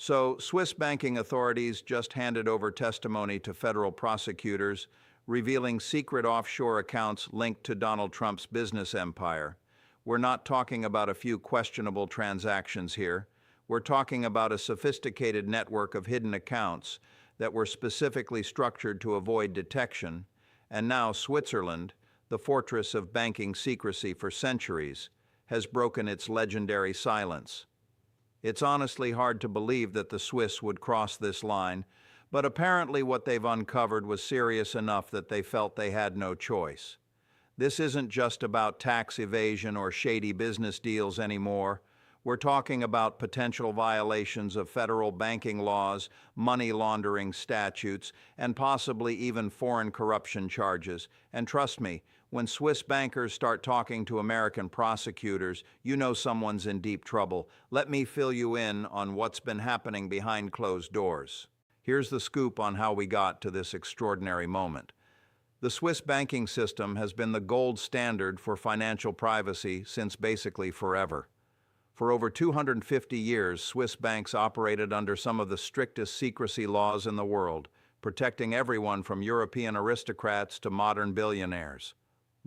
So, Swiss banking authorities just handed over testimony to federal prosecutors revealing secret offshore accounts linked to Donald Trump's business empire. We're not talking about a few questionable transactions here. We're talking about a sophisticated network of hidden accounts that were specifically structured to avoid detection. And now Switzerland, the fortress of banking secrecy for centuries, has broken its legendary silence. It's honestly hard to believe that the Swiss would cross this line, but apparently what they've uncovered was serious enough that they felt they had no choice. This isn't just about tax evasion or shady business deals anymore. We're talking about potential violations of federal banking laws, money laundering statutes, and possibly even foreign corruption charges. And trust me, when Swiss bankers start talking to American prosecutors, you know someone's in deep trouble. Let me fill you in on what's been happening behind closed doors. Here's the scoop on how we got to this extraordinary moment. The Swiss banking system has been the gold standard for financial privacy since basically forever. For over 250 years, Swiss banks operated under some of the strictest secrecy laws in the world, protecting everyone from European aristocrats to modern billionaires.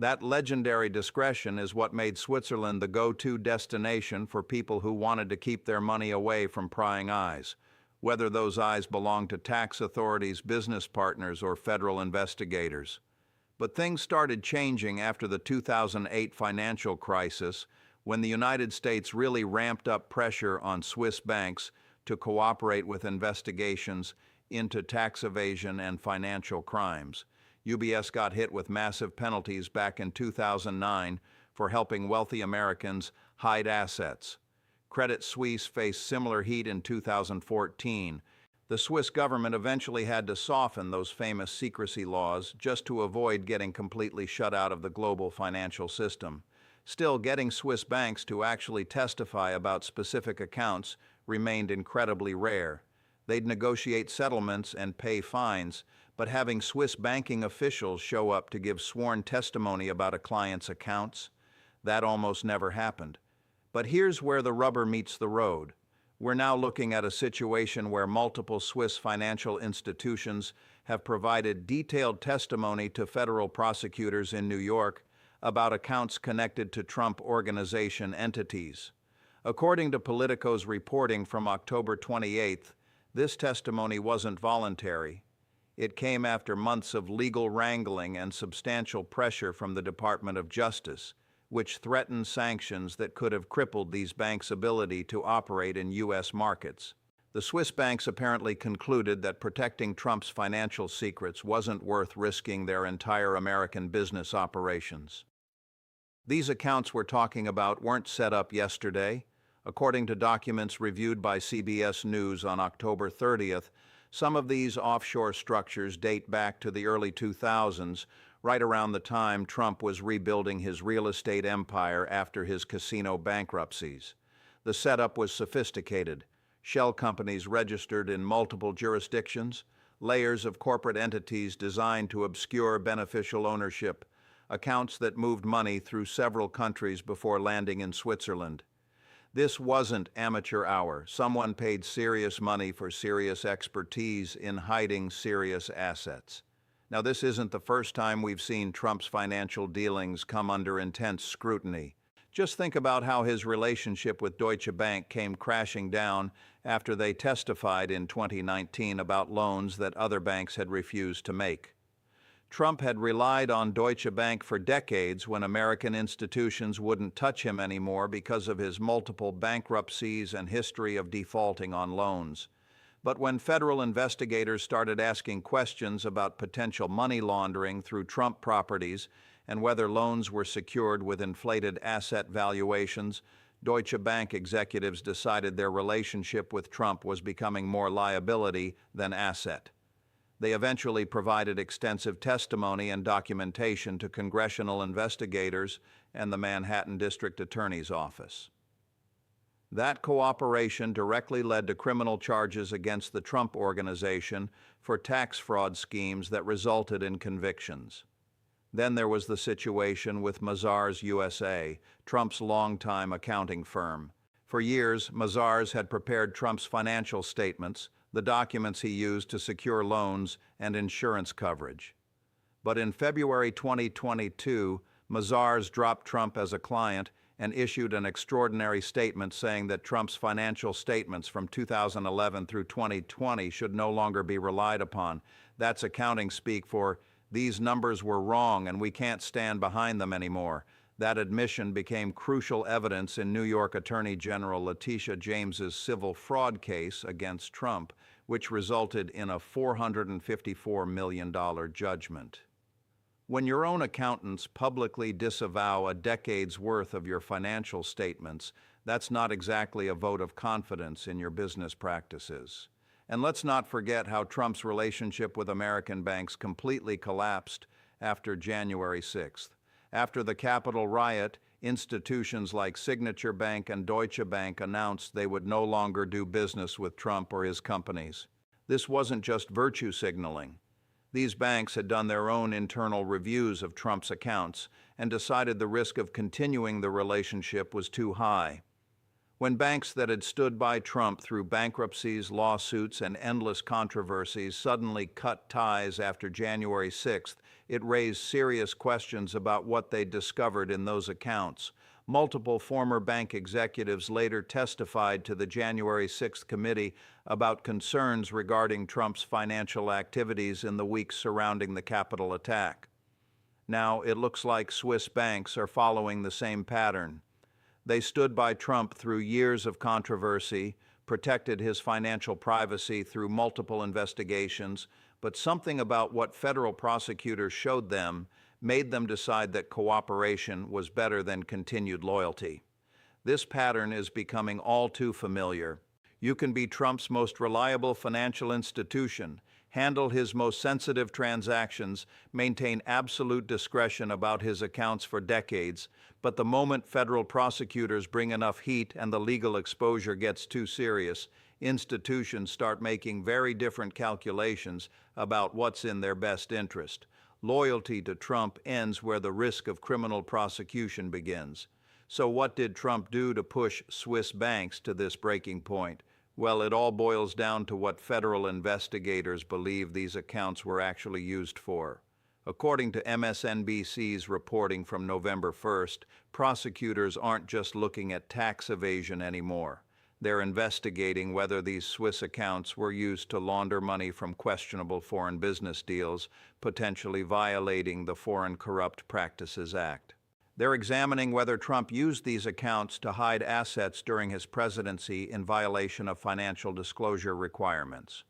That legendary discretion is what made Switzerland the go-to destination for people who wanted to keep their money away from prying eyes, whether those eyes belonged to tax authorities, business partners, or federal investigators. But things started changing after the 2008 financial crisis, when the United States really ramped up pressure on Swiss banks to cooperate with investigations into tax evasion and financial crimes. UBS got hit with massive penalties back in 2009 for helping wealthy Americans hide assets. Credit Suisse faced similar heat in 2014. The Swiss government eventually had to soften those famous secrecy laws just to avoid getting completely shut out of the global financial system. Still, getting Swiss banks to actually testify about specific accounts remained incredibly rare. They'd negotiate settlements and pay fines, but having Swiss banking officials show up to give sworn testimony about a client's accounts, that almost never happened. But here's where the rubber meets the road. We're now looking at a situation where multiple Swiss financial institutions have provided detailed testimony to federal prosecutors in New York about accounts connected to Trump Organization entities. According to Politico's reporting from October 28th, this testimony wasn't voluntary. It came after months of legal wrangling and substantial pressure from the Department of Justice, which threatened sanctions that could have crippled these banks' ability to operate in U.S. markets. The Swiss banks apparently concluded that protecting Trump's financial secrets wasn't worth risking their entire American business operations. These accounts we're talking about weren't set up yesterday. According to documents reviewed by CBS News on October 30th, some of these offshore structures date back to the early 2000s, right around the time Trump was rebuilding his real estate empire after his casino bankruptcies. The setup was sophisticated. Shell companies registered in multiple jurisdictions, layers of corporate entities designed to obscure beneficial ownership, accounts that moved money through several countries before landing in Switzerland. This wasn't amateur hour. Someone paid serious money for serious expertise in hiding serious assets. Now, this isn't the first time we've seen Trump's financial dealings come under intense scrutiny. Just think about how his relationship with Deutsche Bank came crashing down after they testified in 2019 about loans that other banks had refused to make. Trump had relied on Deutsche Bank for decades when American institutions wouldn't touch him anymore because of his multiple bankruptcies and history of defaulting on loans. But when federal investigators started asking questions about potential money laundering through Trump properties and whether loans were secured with inflated asset valuations, Deutsche Bank executives decided their relationship with Trump was becoming more liability than asset. They eventually provided extensive testimony and documentation to congressional investigators and the Manhattan District Attorney's Office. That cooperation directly led to criminal charges against the Trump Organization for tax fraud schemes that resulted in convictions. Then there was the situation with Mazars USA, Trump's longtime accounting firm. For years, Mazars had prepared Trump's financial statements, the documents he used to secure loans and insurance coverage. But in February 2022, Mazars dropped Trump as a client and issued an extraordinary statement saying that Trump's financial statements from 2011 through 2020 should no longer be relied upon. That's accounting speak for, "These numbers were wrong and we can't stand behind them anymore." That admission became crucial evidence in New York Attorney General Letitia James's civil fraud case against Trump, which resulted in a $454 million judgment. When your own accountants publicly disavow a decade's worth of your financial statements, that's not exactly a vote of confidence in your business practices. And let's not forget how Trump's relationship with American banks completely collapsed after January 6th. After the Capitol riot, institutions like Signature Bank and Deutsche Bank announced they would no longer do business with Trump or his companies. This wasn't just virtue signaling. These banks had done their own internal reviews of Trump's accounts and decided the risk of continuing the relationship was too high. When banks that had stood by Trump through bankruptcies, lawsuits, and endless controversies suddenly cut ties after January 6th, it raised serious questions about what they discovered in those accounts. Multiple former bank executives later testified to the January 6th committee about concerns regarding Trump's financial activities in the weeks surrounding the Capitol attack. Now, it looks like Swiss banks are following the same pattern. They stood by Trump through years of controversy, protected his financial privacy through multiple investigations, but something about what federal prosecutors showed them made them decide that cooperation was better than continued loyalty. This pattern is becoming all too familiar. You can be Trump's most reliable financial institution, handle his most sensitive transactions, maintain absolute discretion about his accounts for decades, but the moment federal prosecutors bring enough heat and the legal exposure gets too serious, institutions start making very different calculations about what's in their best interest. Loyalty to Trump ends where the risk of criminal prosecution begins. So what did Trump do to push Swiss banks to this breaking point? Well, it all boils down to what federal investigators believe these accounts were actually used for. According to MSNBC's reporting from November 1st, prosecutors aren't just looking at tax evasion anymore. They're investigating whether these Swiss accounts were used to launder money from questionable foreign business deals, potentially violating the Foreign Corrupt Practices Act. They're examining whether Trump used these accounts to hide assets during his presidency in violation of financial disclosure requirements.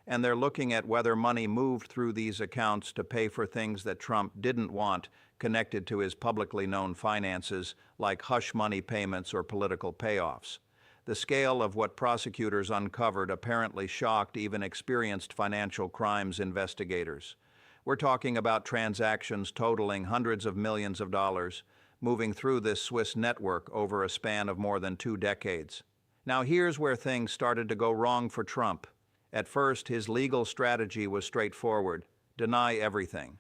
And they're looking at whether money moved through these accounts to pay for things that Trump didn't want connected to his publicly known finances, like hush money payments or political payoffs. The scale of what prosecutors uncovered apparently shocked even experienced financial crimes investigators. We're talking about transactions totaling hundreds of millions of dollars, moving through this Swiss network over a span of more than 2 decades. Now here's where things started to go wrong for Trump. At first, his legal strategy was straightforward: deny everything,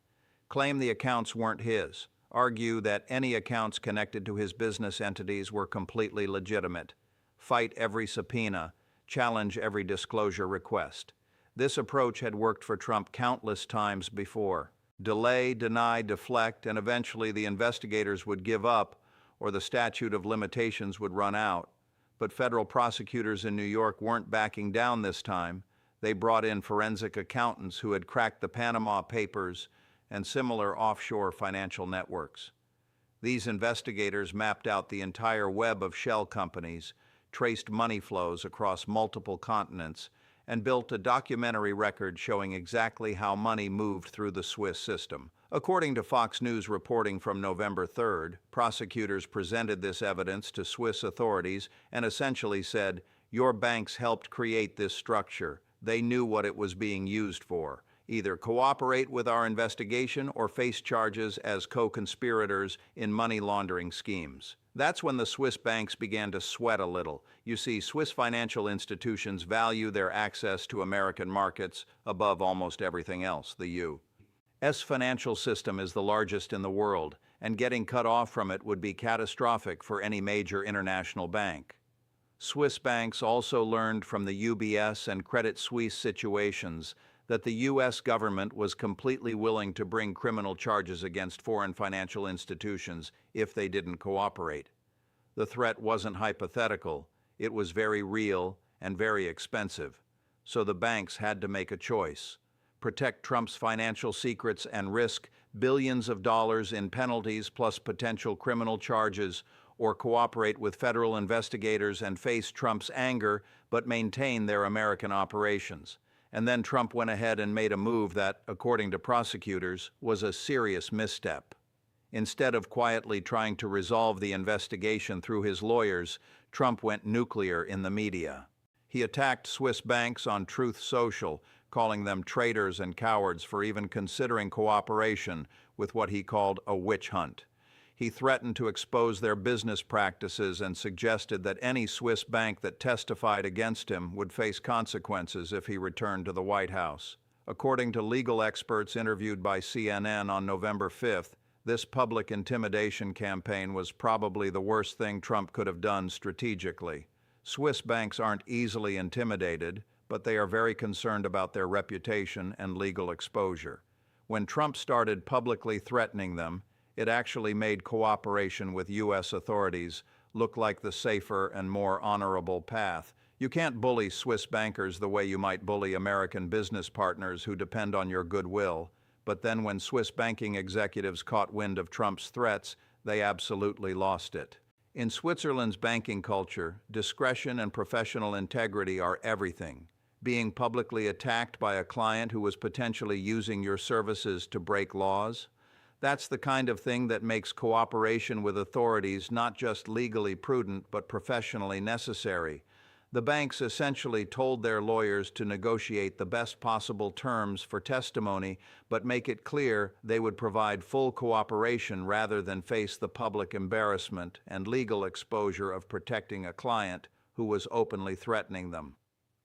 claim the accounts weren't his, argue that any accounts connected to his business entities were completely legitimate, fight every subpoena, challenge every disclosure request. This approach had worked for Trump countless times before. Delay, deny, deflect, and eventually the investigators would give up or the statute of limitations would run out. But federal prosecutors in New York weren't backing down this time. They brought in forensic accountants who had cracked the Panama Papers and similar offshore financial networks. These investigators mapped out the entire web of shell companies, traced money flows across multiple continents, and built a documentary record showing exactly how money moved through the Swiss system. According to Fox News reporting from November 3rd, prosecutors presented this evidence to Swiss authorities and essentially said, "Your banks helped create this structure. They knew what it was being used for. Either cooperate with our investigation or face charges as co-conspirators in money laundering schemes." That's when the Swiss banks began to sweat a little. You see, Swiss financial institutions value their access to American markets above almost everything else. The U.S. financial system is the largest in the world, and getting cut off from it would be catastrophic for any major international bank. Swiss banks also learned from the UBS and Credit Suisse situations that the U.S. government was completely willing to bring criminal charges against foreign financial institutions if they didn't cooperate. The threat wasn't hypothetical, it was very real and very expensive. So the banks had to make a choice: protect Trump's financial secrets and risk billions of dollars in penalties plus potential criminal charges, or cooperate with federal investigators and face Trump's anger but maintain their American operations. And then Trump went ahead and made a move that, according to prosecutors, was a serious misstep. Instead of quietly trying to resolve the investigation through his lawyers, Trump went nuclear in the media. He attacked Swiss banks on Truth Social, calling them traitors and cowards for even considering cooperation with what he called a witch hunt. He threatened to expose their business practices and suggested that any Swiss bank that testified against him would face consequences if he returned to the White House. According to legal experts interviewed by CNN on November 5th, this public intimidation campaign was probably the worst thing Trump could have done strategically. Swiss banks aren't easily intimidated, but they are very concerned about their reputation and legal exposure. When Trump started publicly threatening them, it actually made cooperation with U.S. authorities look like the safer and more honorable path. You can't bully Swiss bankers the way you might bully American business partners who depend on your goodwill. But then when Swiss banking executives caught wind of Trump's threats, they absolutely lost it. In Switzerland's banking culture, discretion and professional integrity are everything. Being publicly attacked by a client who was potentially using your services to break laws? That's the kind of thing that makes cooperation with authorities not just legally prudent but professionally necessary. The banks essentially told their lawyers to negotiate the best possible terms for testimony, but make it clear they would provide full cooperation rather than face the public embarrassment and legal exposure of protecting a client who was openly threatening them.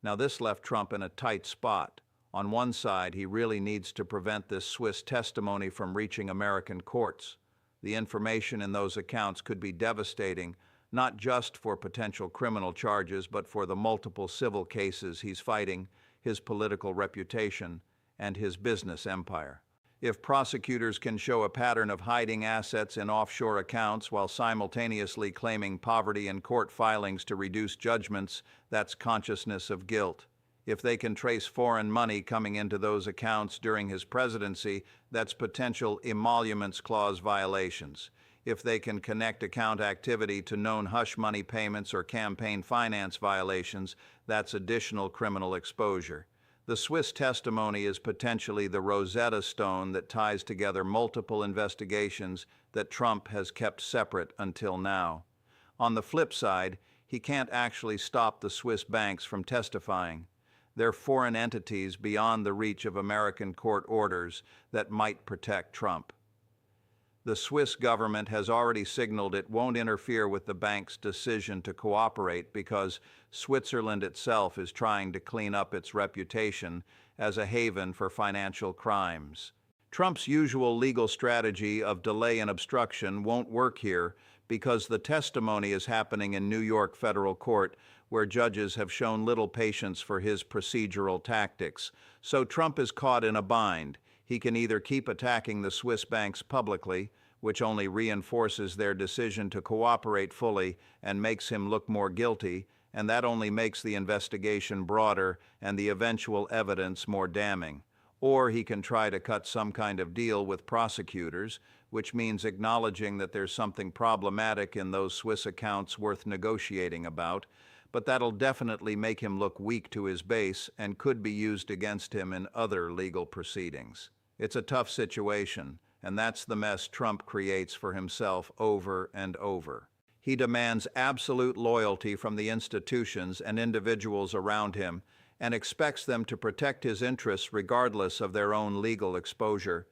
Now, this left Trump in a tight spot. On one side, he really needs to prevent this Swiss testimony from reaching American courts. The information in those accounts could be devastating, not just for potential criminal charges, but for the multiple civil cases he's fighting, his political reputation, and his business empire. If prosecutors can show a pattern of hiding assets in offshore accounts while simultaneously claiming poverty in court filings to reduce judgments, that's consciousness of guilt. If they can trace foreign money coming into those accounts during his presidency, that's potential emoluments clause violations. If they can connect account activity to known hush money payments or campaign finance violations, that's additional criminal exposure. The Swiss testimony is potentially the Rosetta Stone that ties together multiple investigations that Trump has kept separate until now. On the flip side, he can't actually stop the Swiss banks from testifying. They're foreign entities beyond the reach of American court orders that might protect Trump. The Swiss government has already signaled it won't interfere with the bank's decision to cooperate because Switzerland itself is trying to clean up its reputation as a haven for financial crimes. Trump's usual legal strategy of delay and obstruction won't work here because the testimony is happening in New York federal court, where judges have shown little patience for his procedural tactics. So Trump is caught in a bind. He can either keep attacking the Swiss banks publicly, which only reinforces their decision to cooperate fully and makes him look more guilty, and that only makes the investigation broader and the eventual evidence more damning. Or he can try to cut some kind of deal with prosecutors, which means acknowledging that there's something problematic in those Swiss accounts worth negotiating about, but that'll definitely make him look weak to his base and could be used against him in other legal proceedings. It's a tough situation, and that's the mess Trump creates for himself over and over. He demands absolute loyalty from the institutions and individuals around him and expects them to protect his interests regardless of their own legal exposure.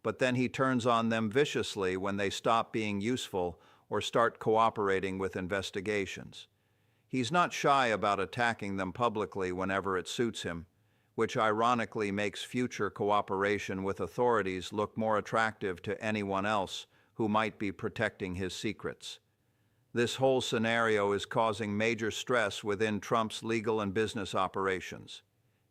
But then he turns on them viciously when they stop being useful or start cooperating with investigations. He's not shy about attacking them publicly whenever it suits him, which ironically makes future cooperation with authorities look more attractive to anyone else who might be protecting his secrets. This whole scenario is causing major stress within Trump's legal and business operations.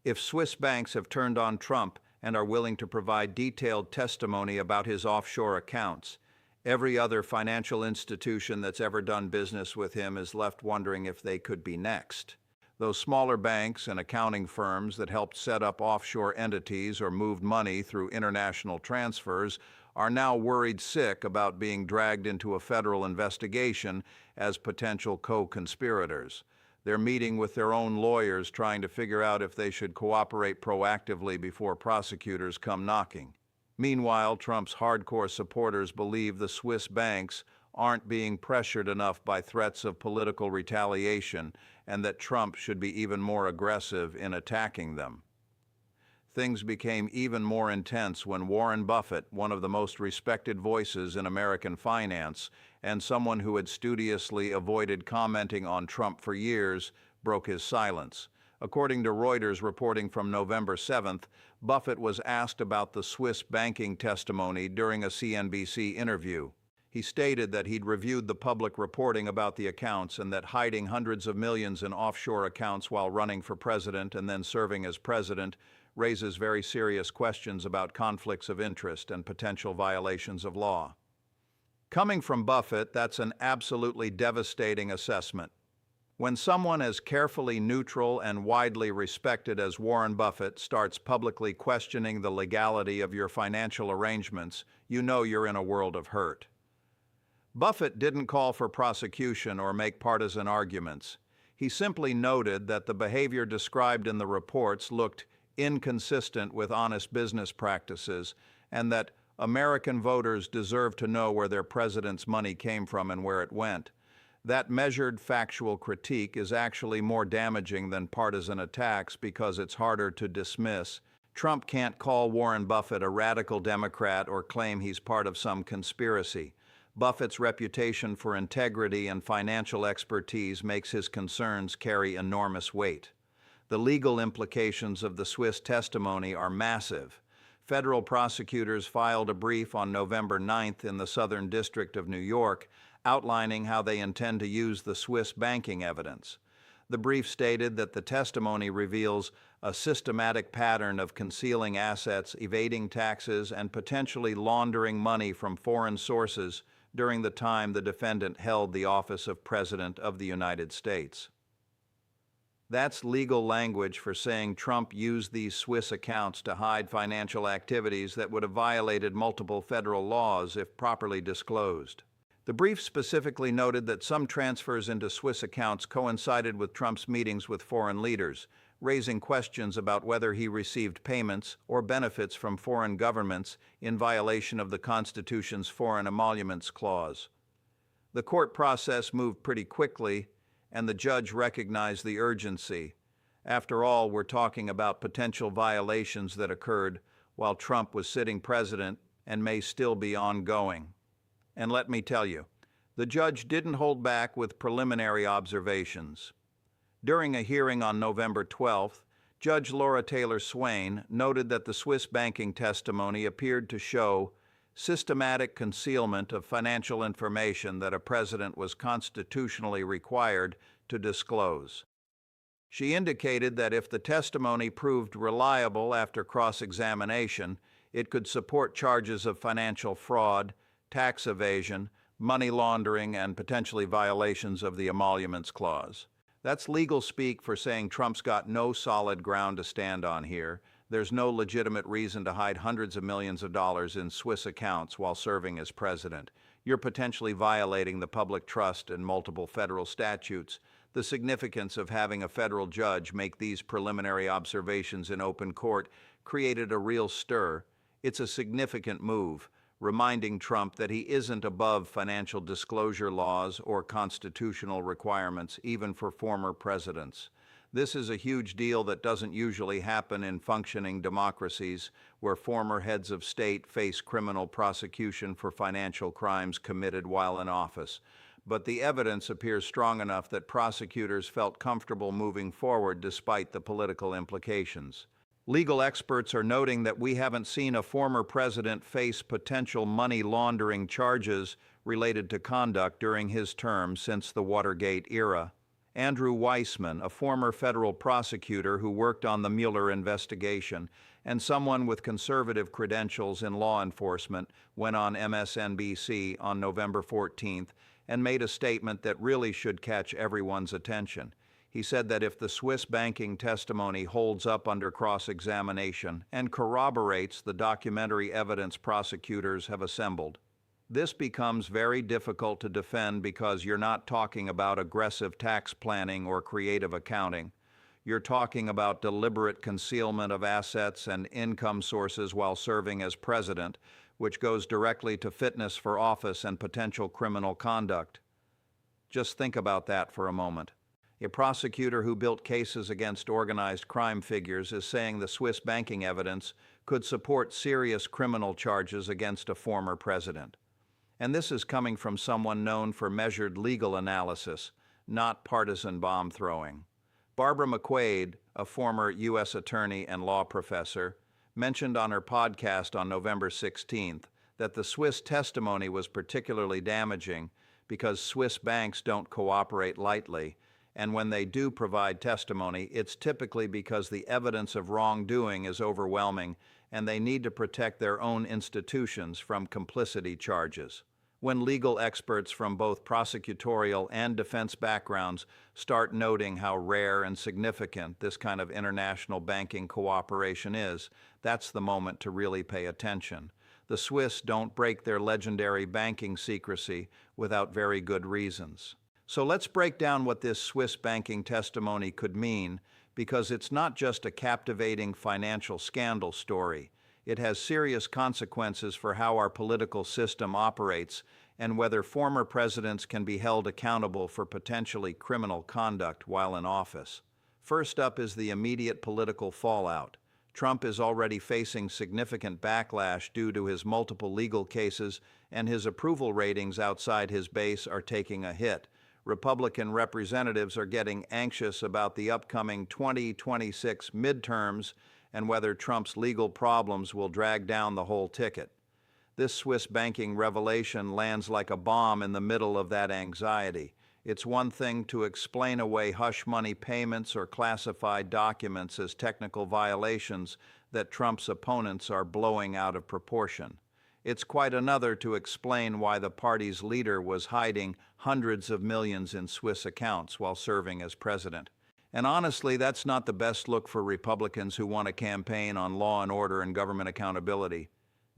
If Swiss banks have turned on Trump and are willing to provide detailed testimony about his offshore accounts, every other financial institution that's ever done business with him is left wondering if they could be next. Those smaller banks and accounting firms that helped set up offshore entities or moved money through international transfers are now worried sick about being dragged into a federal investigation as potential co-conspirators. They're meeting with their own lawyers trying to figure out if they should cooperate proactively before prosecutors come knocking. Meanwhile, Trump's hardcore supporters believe the Swiss banks aren't being pressured enough by threats of political retaliation and that Trump should be even more aggressive in attacking them. Things became even more intense when Warren Buffett, one of the most respected voices in American finance and someone who had studiously avoided commenting on Trump for years, broke his silence. According to Reuters reporting from November 7th, Buffett was asked about the Swiss banking testimony during a CNBC interview. He stated that he'd reviewed the public reporting about the accounts and that hiding hundreds of millions in offshore accounts while running for president and then serving as president raises very serious questions about conflicts of interest and potential violations of law. Coming from Buffett, that's an absolutely devastating assessment. When someone as carefully neutral and widely respected as Warren Buffett starts publicly questioning the legality of your financial arrangements, you know you're in a world of hurt. Buffett didn't call for prosecution or make partisan arguments. He simply noted that the behavior described in the reports looked inconsistent with honest business practices and that American voters deserve to know where their president's money came from and where it went. That measured factual critique is actually more damaging than partisan attacks because it's harder to dismiss. Trump can't call Warren Buffett a radical Democrat or claim he's part of some conspiracy. Buffett's reputation for integrity and financial expertise makes his concerns carry enormous weight. The legal implications of the Swiss testimony are massive. Federal prosecutors filed a brief on November 9th in the Southern District of New York, outlining how they intend to use the Swiss banking evidence. The brief stated that the testimony reveals a systematic pattern of concealing assets, evading taxes, and potentially laundering money from foreign sources during the time the defendant held the office of President of the United States. That's legal language for saying Trump used these Swiss accounts to hide financial activities that would have violated multiple federal laws if properly disclosed. The brief specifically noted that some transfers into Swiss accounts coincided with Trump's meetings with foreign leaders, raising questions about whether he received payments or benefits from foreign governments in violation of the Constitution's Foreign Emoluments Clause. The court process moved pretty quickly, and the judge recognized the urgency. After all, we're talking about potential violations that occurred while Trump was sitting president and may still be ongoing. And let me tell you, the judge didn't hold back with preliminary observations. During a hearing on November 12th, Judge Laura Taylor Swain noted that the Swiss banking testimony appeared to show systematic concealment of financial information that a president was constitutionally required to disclose. She indicated that if the testimony proved reliable after cross-examination, it could support charges of financial fraud, tax evasion, money laundering, and potentially violations of the Emoluments Clause. That's legal speak for saying Trump's got no solid ground to stand on here. There's no legitimate reason to hide hundreds of millions of dollars in Swiss accounts while serving as president. You're potentially violating the public trust in multiple federal statutes. The significance of having a federal judge make these preliminary observations in open court created a real stir. It's a significant move, reminding Trump that he isn't above financial disclosure laws or constitutional requirements, even for former presidents. This is a huge deal that doesn't usually happen in functioning democracies where former heads of state face criminal prosecution for financial crimes committed while in office. But the evidence appears strong enough that prosecutors felt comfortable moving forward despite the political implications. Legal experts are noting that we haven't seen a former president face potential money laundering charges related to conduct during his term since the Watergate era. Andrew Weissman, a former federal prosecutor who worked on the Mueller investigation, and someone with conservative credentials in law enforcement, went on MSNBC on November 14th and made a statement that really should catch everyone's attention. He said that if the Swiss banking testimony holds up under cross-examination and corroborates the documentary evidence prosecutors have assembled, this becomes very difficult to defend because you're not talking about aggressive tax planning or creative accounting. You're talking about deliberate concealment of assets and income sources while serving as president, which goes directly to fitness for office and potential criminal conduct. Just think about that for a moment. A prosecutor who built cases against organized crime figures is saying the Swiss banking evidence could support serious criminal charges against a former president. And this is coming from someone known for measured legal analysis, not partisan bomb throwing. Barbara McQuaid, a former U.S. attorney and law professor, mentioned on her podcast on November 16th that the Swiss testimony was particularly damaging because Swiss banks don't cooperate lightly, and when they do provide testimony, it's typically because the evidence of wrongdoing is overwhelming and they need to protect their own institutions from complicity charges. When legal experts from both prosecutorial and defense backgrounds start noting how rare and significant this kind of international banking cooperation is, that's the moment to really pay attention. The Swiss don't break their legendary banking secrecy without very good reasons. So let's break down what this Swiss banking testimony could mean, because it's not just a captivating financial scandal story. It has serious consequences for how our political system operates and whether former presidents can be held accountable for potentially criminal conduct while in office. First up is the immediate political fallout. Trump is already facing significant backlash due to his multiple legal cases, and his approval ratings outside his base are taking a hit. Republican representatives are getting anxious about the upcoming 2026 midterms and whether Trump's legal problems will drag down the whole ticket. This Swiss banking revelation lands like a bomb in the middle of that anxiety. It's one thing to explain away hush money payments or classified documents as technical violations that Trump's opponents are blowing out of proportion. It's quite another to explain why the party's leader was hiding hundreds of millions in Swiss accounts while serving as president. And honestly, that's not the best look for Republicans who want to campaign on law and order and government accountability.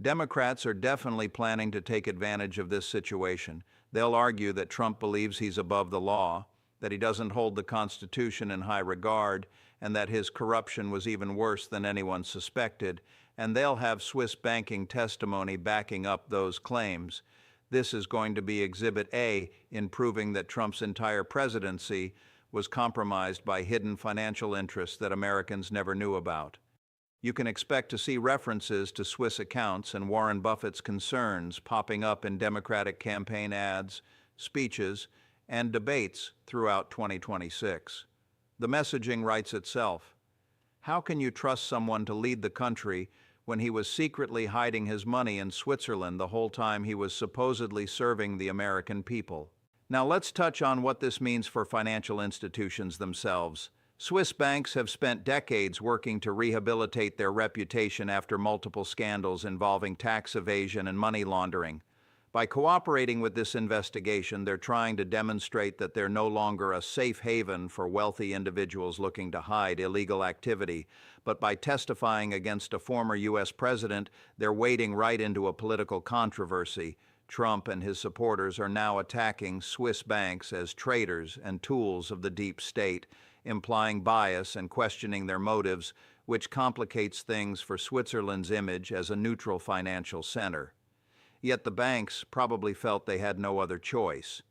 Democrats are definitely planning to take advantage of this situation. They'll argue that Trump believes he's above the law, that he doesn't hold the Constitution in high regard, and that his corruption was even worse than anyone suspected, and they'll have Swiss banking testimony backing up those claims. This is going to be Exhibit A in proving that Trump's entire presidency was compromised by hidden financial interests that Americans never knew about. You can expect to see references to Swiss accounts and Warren Buffett's concerns popping up in Democratic campaign ads, speeches, and debates throughout 2026. The messaging writes itself. How can you trust someone to lead the country when he was secretly hiding his money in Switzerland the whole time he was supposedly serving the American people? Now let's touch on what this means for financial institutions themselves. Swiss banks have spent decades working to rehabilitate their reputation after multiple scandals involving tax evasion and money laundering. By cooperating with this investigation, they're trying to demonstrate that they're no longer a safe haven for wealthy individuals looking to hide illegal activity, but by testifying against a former U.S. president, they're wading right into a political controversy. Trump and his supporters are now attacking Swiss banks as traitors and tools of the deep state, implying bias and questioning their motives, which complicates things for Switzerland's image as a neutral financial center. Yet the banks probably felt they had no other choice.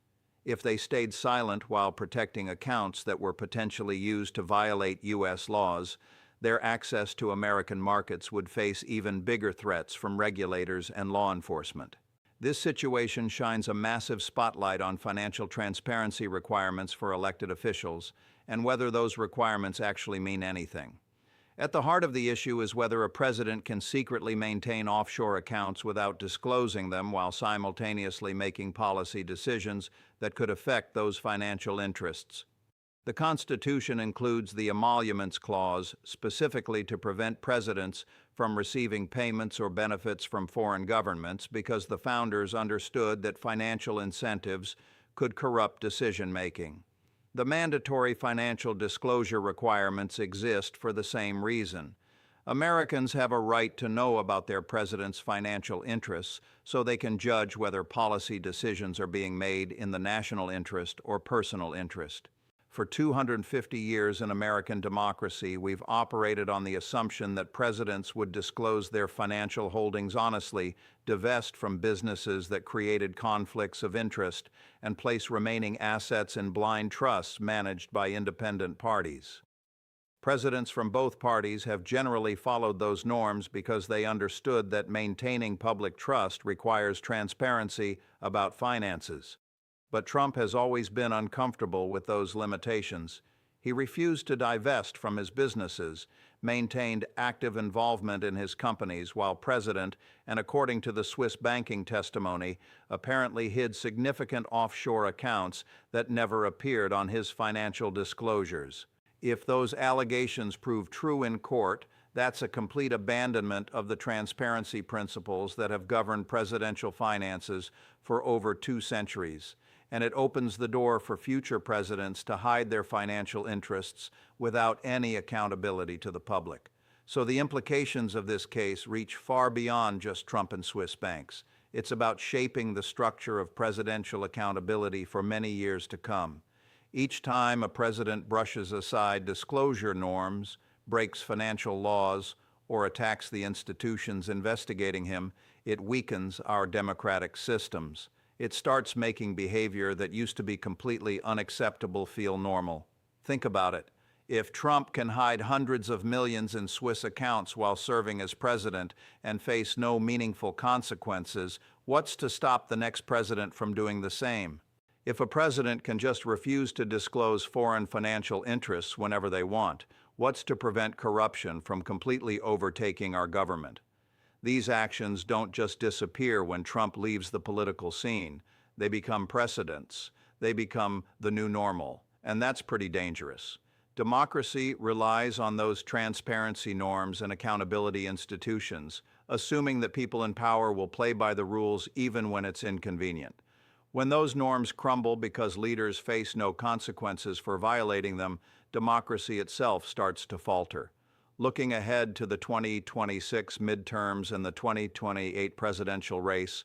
If they stayed silent while protecting accounts that were potentially used to violate U.S. laws, their access to American markets would face even bigger threats from regulators and law enforcement. This situation shines a massive spotlight on financial transparency requirements for elected officials and whether those requirements actually mean anything. At the heart of the issue is whether a president can secretly maintain offshore accounts without disclosing them while simultaneously making policy decisions that could affect those financial interests. The Constitution includes the Emoluments Clause specifically to prevent presidents from receiving payments or benefits from foreign governments because the founders understood that financial incentives could corrupt decision-making. The mandatory financial disclosure requirements exist for the same reason. Americans have a right to know about their president's financial interests so they can judge whether policy decisions are being made in the national interest or personal interest. For 250 years in American democracy, we've operated on the assumption that presidents would disclose their financial holdings honestly, divest from businesses that created conflicts of interest, and place remaining assets in blind trusts managed by independent parties. Presidents from both parties have generally followed those norms because they understood that maintaining public trust requires transparency about finances. But Trump has always been uncomfortable with those limitations. He refused to divest from his businesses, maintained active involvement in his companies while president, and according to the Swiss banking testimony, apparently hid significant offshore accounts that never appeared on his financial disclosures. If those allegations prove true in court, that's a complete abandonment of the transparency principles that have governed presidential finances for over 2 centuries. And it opens the door for future presidents to hide their financial interests without any accountability to the public. So the implications of this case reach far beyond just Trump and Swiss banks. It's about shaping the structure of presidential accountability for many years to come. Each time a president brushes aside disclosure norms, breaks financial laws, or attacks the institutions investigating him, it weakens our democratic systems. It starts making behavior that used to be completely unacceptable feel normal. Think about it. If Trump can hide hundreds of millions in Swiss accounts while serving as president and face no meaningful consequences, what's to stop the next president from doing the same? If a president can just refuse to disclose foreign financial interests whenever they want, what's to prevent corruption from completely overtaking our government? These actions don't just disappear when Trump leaves the political scene. They become precedents. They become the new normal. And that's pretty dangerous. Democracy relies on those transparency norms and accountability institutions, assuming that people in power will play by the rules even when it's inconvenient. When those norms crumble because leaders face no consequences for violating them, democracy itself starts to falter. Looking ahead to the 2026 midterms and the 2028 presidential race,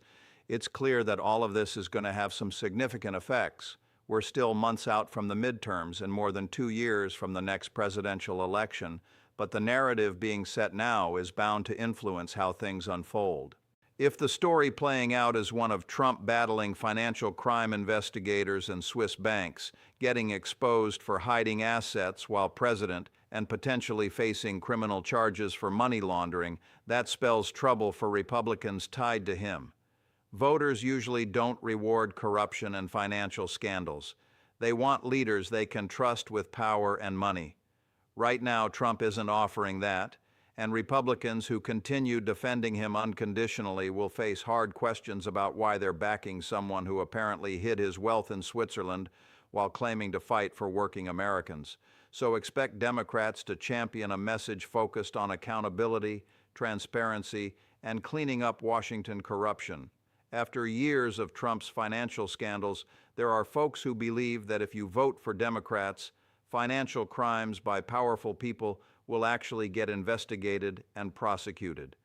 it's clear that all of this is going to have some significant effects. We're still months out from the midterms and more than 2 years from the next presidential election, but the narrative being set now is bound to influence how things unfold. If the story playing out is one of Trump battling financial crime investigators and Swiss banks, getting exposed for hiding assets while president, and potentially facing criminal charges for money laundering, that spells trouble for Republicans tied to him. Voters usually don't reward corruption and financial scandals. They want leaders they can trust with power and money. Right now, Trump isn't offering that, and Republicans who continue defending him unconditionally will face hard questions about why they're backing someone who apparently hid his wealth in Switzerland while claiming to fight for working Americans. So expect Democrats to champion a message focused on accountability, transparency, and cleaning up Washington corruption. After years of Trump's financial scandals, there are folks who believe that if you vote for Democrats, financial crimes by powerful people will actually get investigated and prosecuted.